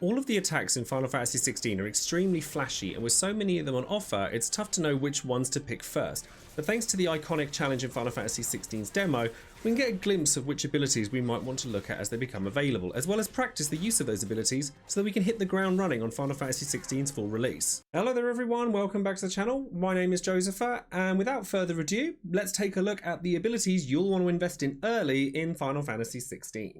All of the attacks in Final Fantasy XVI are extremely flashy, and with so many of them on offer, it's tough to know which ones to pick first. But thanks to the iconic challenge in Final Fantasy XVI's demo, we can get a glimpse of which abilities we might want to look at as they become available, as well as practice the use of those abilities so that we can hit the ground running on Final Fantasy XVI's full release. Hello there everyone, welcome back to the channel. My name is Joesephyr, and without further ado, let's take a look at the abilities you'll want to invest in early in Final Fantasy XVI.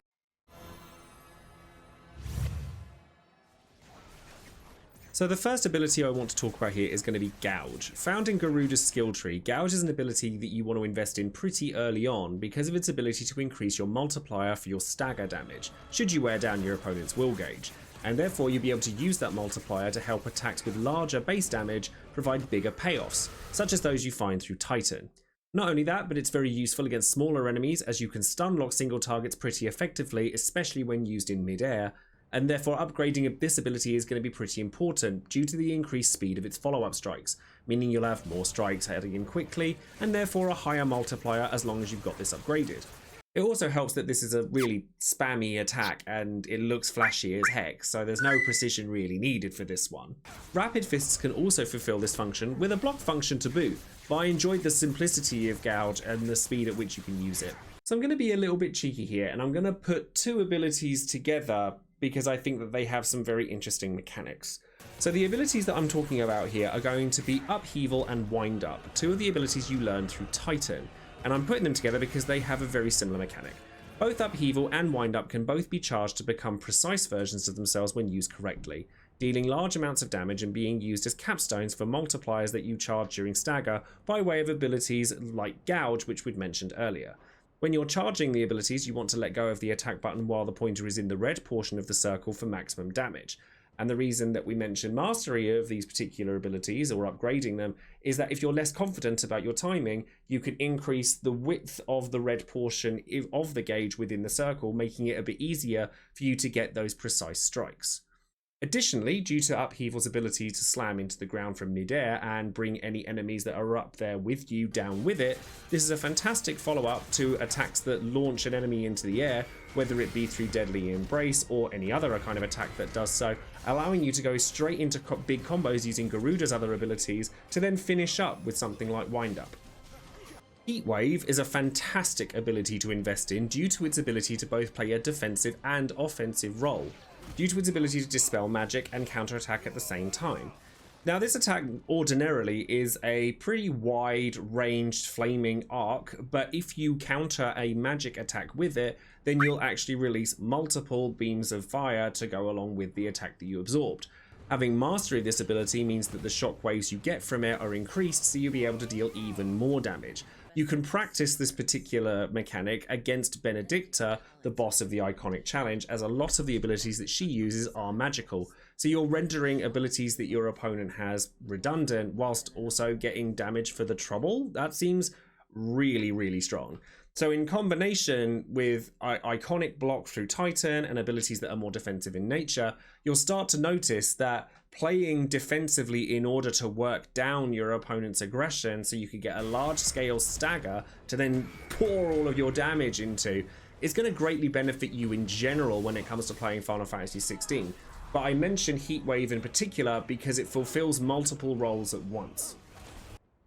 So the first ability I want to talk about here is going to be Gouge. Found in Garuda's skill tree, Gouge is an ability that you want to invest in pretty early on because of its ability to increase your multiplier for your stagger damage, should you wear down your opponent's will gauge, and therefore you'll be able to use that multiplier to help attacks with larger base damage provide bigger payoffs, such as those you find through Titan. Not only that, but it's very useful against smaller enemies as you can stun lock single targets pretty effectively, especially when used in mid-air, and therefore upgrading this ability is going to be pretty important due to the increased speed of its follow-up strikes, meaning you'll have more strikes heading in quickly and therefore a higher multiplier as long as you've got this upgraded. It also helps that this is a really spammy attack and it looks flashy as heck, so there's no precision really needed for this one. Rapid Fists can also fulfill this function with a block function to boot, but I enjoyed the simplicity of Gouge and the speed at which you can use it. So I'm going to be a little bit cheeky here and I'm going to put two abilities together because I think that they have some very interesting mechanics. So the abilities that I'm talking about here are going to be Upheaval and Wind Up, two of the abilities you learn through Titan, and I'm putting them together because they have a very similar mechanic. Both Upheaval and Wind Up can both be charged to become precise versions of themselves when used correctly, dealing large amounts of damage and being used as capstones for multipliers that you charge during stagger by way of abilities like Gouge, which we'd mentioned earlier. When you're charging the abilities, you want to let go of the attack button while the pointer is in the red portion of the circle for maximum damage. And the reason that we mention mastery of these particular abilities or upgrading them is that if you're less confident about your timing, you can increase the width of the red portion of the gauge within the circle, making it a bit easier for you to get those precise strikes. Additionally, due to Upheaval's ability to slam into the ground from mid-air and bring any enemies that are up there with you down with it, this is a fantastic follow-up to attacks that launch an enemy into the air, whether it be through Deadly Embrace or any other kind of attack that does so, allowing you to go straight into big combos using Garuda's other abilities to then finish up with something like Wind Up. Heatwave is a fantastic ability to invest in due to its ability to both play a defensive and offensive role, due to its ability to dispel magic and counterattack at the same time. Now this attack ordinarily is a pretty wide ranged flaming arc, but if you counter a magic attack with it, then you'll actually release multiple beams of fire to go along with the attack that you absorbed. Having mastery of this ability means that the shockwaves you get from it are increased, so you'll be able to deal even more damage. You can practice this particular mechanic against Benedicta, the boss of the iconic challenge, as a lot of the abilities that she uses are magical. So you're rendering abilities that your opponent has redundant whilst also getting damage for the trouble. That seems really, really strong. So in combination with iconic block through Titan and abilities that are more defensive in nature, you'll start to notice that playing defensively in order to work down your opponent's aggression so you could get a large scale stagger to then pour all of your damage into is going to greatly benefit you in general when it comes to playing Final Fantasy XVI. But I mention Heatwave in particular because it fulfills multiple roles at once.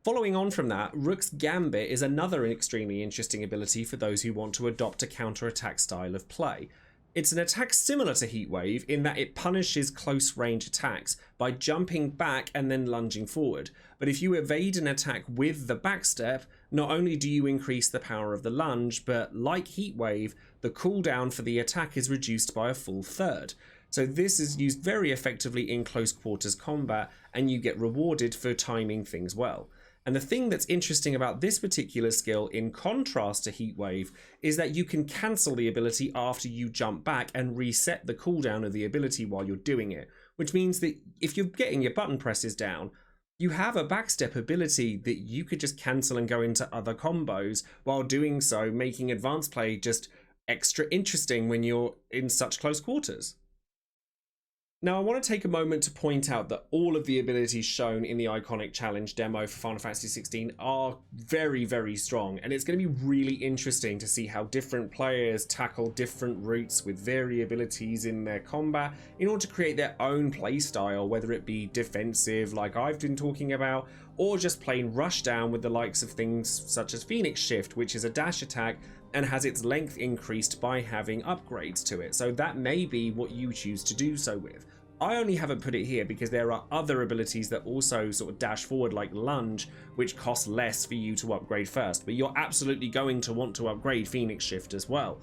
Following on from that, Rooks Gambit is another extremely interesting ability for those who want to adopt a counter-attack style of play. It's an attack similar to Heatwave in that it punishes close-range attacks by jumping back and then lunging forward. But if you evade an attack with the backstep, not only do you increase the power of the lunge, but like Heatwave, the cooldown for the attack is reduced by a full third. So this is used very effectively in close quarters combat, and you get rewarded for timing things well. And the thing that's interesting about this particular skill, in contrast to Heatwave, is that you can cancel the ability after you jump back and reset the cooldown of the ability while you're doing it. Which means that if you're getting your button presses down, you have a backstep ability that you could just cancel and go into other combos while doing so, making advanced play just extra interesting when you're in such close quarters. Now, I want to take a moment to point out that all of the abilities shown in the Iconic Challenge demo for Final Fantasy XVI are very, very strong, and it's going to be really interesting to see how different players tackle different routes with variabilities in their combat in order to create their own playstyle, whether it be defensive like I've been talking about, or just plain rush down with the likes of things such as Phoenix Shift, which is a dash attack and has its length increased by having upgrades to it. So that may be what you choose to do so with. I only haven't put it here because there are other abilities that also sort of dash forward, like Lunge, which cost less for you to upgrade first, but you're absolutely going to want to upgrade Phoenix Shift as well.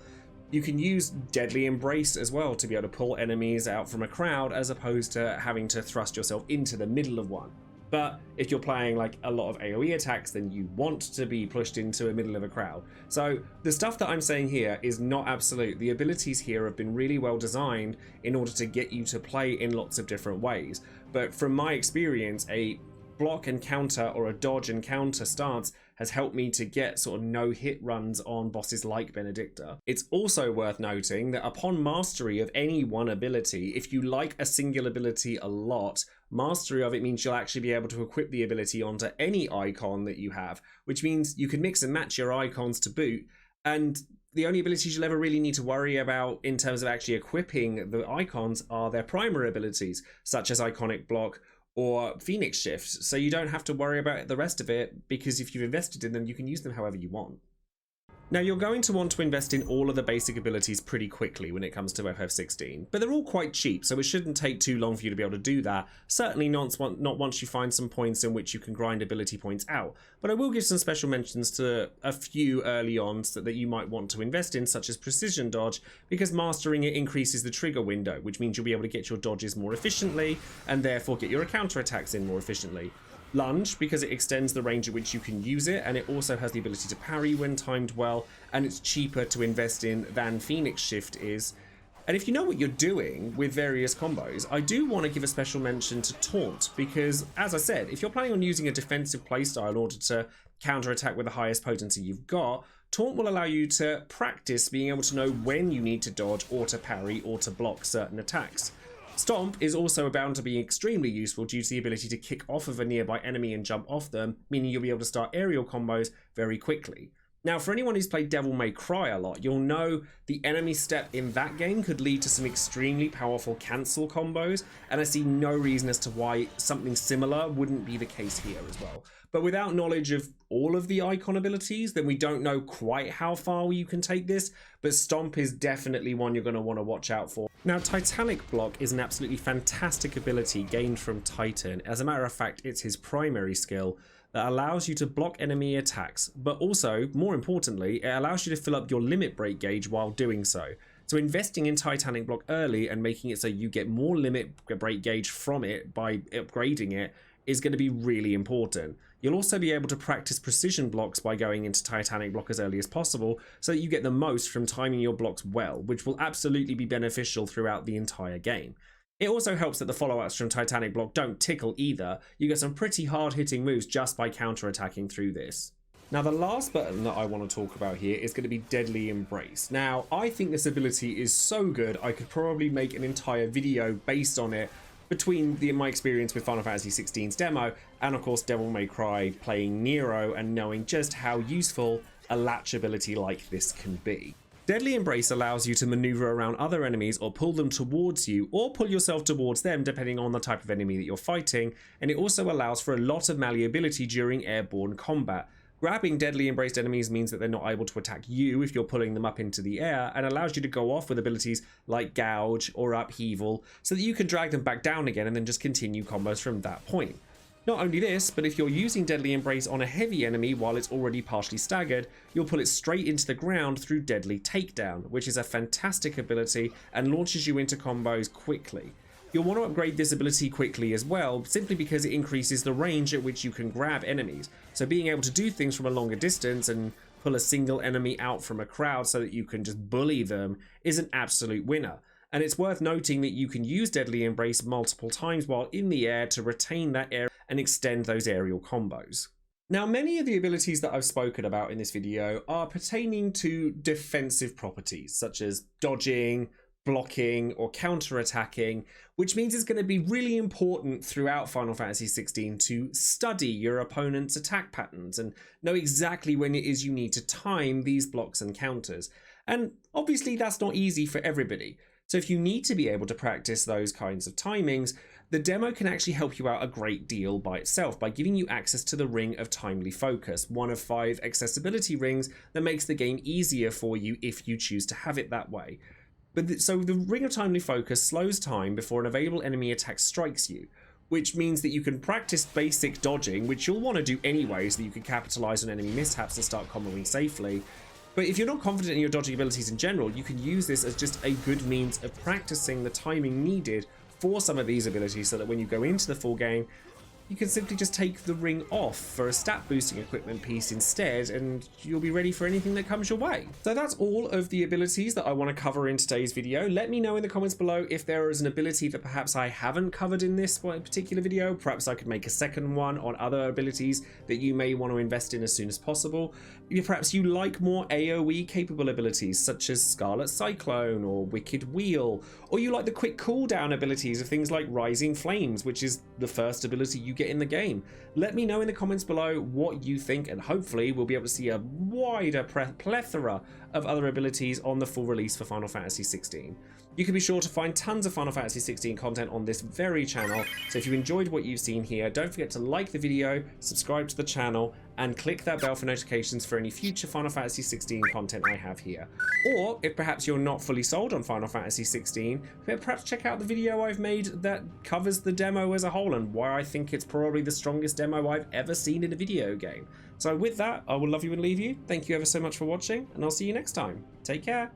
You can use Deadly Embrace as well to be able to pull enemies out from a crowd, as opposed to having to thrust yourself into the middle of one. But if you're playing like a lot of AoE attacks, then you want to be pushed into the middle of a crowd. So the stuff that I'm saying here is not absolute. The abilities here have been really well designed in order to get you to play in lots of different ways. But from my experience, a block and counter or a dodge and counter stance has helped me to get sort of no hit runs on bosses like Benedicta. It's also worth noting that upon mastery of any one ability, if you like a single ability a lot, mastery of it means you'll actually be able to equip the ability onto any icon that you have, which means you can mix and match your icons to boot, and the only abilities you'll ever really need to worry about in terms of actually equipping the icons are their primary abilities, such as Iconic Block or Phoenix Shift, so you don't have to worry about the rest of it, because if you've invested in them, you can use them however you want. Now, you're going to want to invest in all of the basic abilities pretty quickly when it comes to FF16, but they're all quite cheap, so it shouldn't take too long for you to be able to do that. Certainly not once you find some points in which you can grind ability points out, but I will give some special mentions to a few early on that you might want to invest in, such as Precision Dodge, because mastering it increases the trigger window, which means you'll be able to get your dodges more efficiently, and therefore get your counter attacks in more efficiently. Lunge, because it extends the range at which you can use it, and it also has the ability to parry when timed well, and it's cheaper to invest in than Phoenix Shift is. And if you know what you're doing with various combos, I do want to give a special mention to Taunt, because, as I said, if you're planning on using a defensive playstyle in order to counterattack with the highest potency you've got, Taunt will allow you to practice being able to know when you need to dodge or to parry or to block certain attacks. Stomp is also bound to be extremely useful due to the ability to kick off of a nearby enemy and jump off them, meaning you'll be able to start aerial combos very quickly. Now, for anyone who's played Devil May Cry a lot, you'll know the enemy step in that game could lead to some extremely powerful cancel combos, and I see no reason as to why something similar wouldn't be the case here as well. But without knowledge of all of the icon abilities, then we don't know quite how far you can take this, but Stomp is definitely one you're going to want to watch out for. Now, Titanic Block is an absolutely fantastic ability gained from Titan. As a matter of fact, it's his primary skill that allows you to block enemy attacks, but also, more importantly, it allows you to fill up your limit break gauge while doing so. So investing in Titanic Block early and making it so you get more limit break gauge from it by upgrading it is going to be really important. You'll also be able to practice precision blocks by going into Titanic Block as early as possible, so that you get the most from timing your blocks well, which will absolutely be beneficial throughout the entire game. It also helps that the follow-ups from Titanic Block don't tickle either. You get some pretty hard-hitting moves just by counter-attacking through this. Now, the last button that I want to talk about here is going to be Deadly Embrace. Now, I think this ability is so good, I could probably make an entire video based on it, between my experience with Final Fantasy XVI's demo and of course Devil May Cry playing Nero and knowing just how useful a latch ability like this can be. Deadly Embrace allows you to maneuver around other enemies or pull them towards you, or pull yourself towards them depending on the type of enemy that you're fighting, and it also allows for a lot of malleability during airborne combat. Grabbing Deadly Embraced enemies means that they're not able to attack you if you're pulling them up into the air, and allows you to go off with abilities like Gouge or Upheaval, so that you can drag them back down again and then just continue combos from that point. Not only this, but if you're using Deadly Embrace on a heavy enemy while it's already partially staggered, you'll pull it straight into the ground through Deadly Takedown, which is a fantastic ability and launches you into combos quickly. You'll want to upgrade this ability quickly as well, simply because it increases the range at which you can grab enemies. So being able to do things from a longer distance and pull a single enemy out from a crowd so that you can just bully them is an absolute winner. And it's worth noting that you can use Deadly Embrace multiple times while in the air to retain that air and extend those aerial combos. Now, many of the abilities that I've spoken about in this video are pertaining to defensive properties, such as dodging, blocking or counter-attacking, which means it's going to be really important throughout Final Fantasy XVI to study your opponent's attack patterns and know exactly when it is you need to time these blocks and counters. And obviously that's not easy for everybody. So if you need to be able to practice those kinds of timings, the demo can actually help you out a great deal by itself by giving you access to the Ring of Timely Focus, one of 5 accessibility rings that makes the game easier for you if you choose to have it that way. So the Ring of Timely Focus slows time before an available enemy attack strikes you, which means that you can practice basic dodging, which you'll want to do anyway so that you can capitalize on enemy mishaps and start comboing safely. But if you're not confident in your dodging abilities in general, you can use this as just a good means of practicing the timing needed for some of these abilities so that when you go into the full game, you can simply just take the ring off for a stat boosting equipment piece instead, and you'll be ready for anything that comes your way. So that's all of the abilities that I want to cover in today's video. Let me know in the comments below if there is an ability that perhaps I haven't covered in this particular video. Perhaps I could make a second one on other abilities that you may want to invest in as soon as possible. Perhaps you like more AoE capable abilities such as Scarlet Cyclone or Wicked Wheel, or you like the quick cooldown abilities of things like Rising Flames, which is the first ability you get in the game. Let me know in the comments below what you think, and hopefully we'll be able to see a wider plethora of other abilities on the full release for Final Fantasy XVI. You can be sure to find tons of Final Fantasy XVI content on this very channel, so if you enjoyed what you've seen here, don't forget to like the video, subscribe to the channel, and click that bell for notifications for any future Final Fantasy XVI content I have here. Or, if perhaps you're not fully sold on Final Fantasy XVI, perhaps check out the video I've made that covers the demo as a whole and why I think it's probably the strongest demo I've ever seen in a video game. So with that, I will love you and leave you. Thank you ever so much for watching, and I'll see you next time. Take care.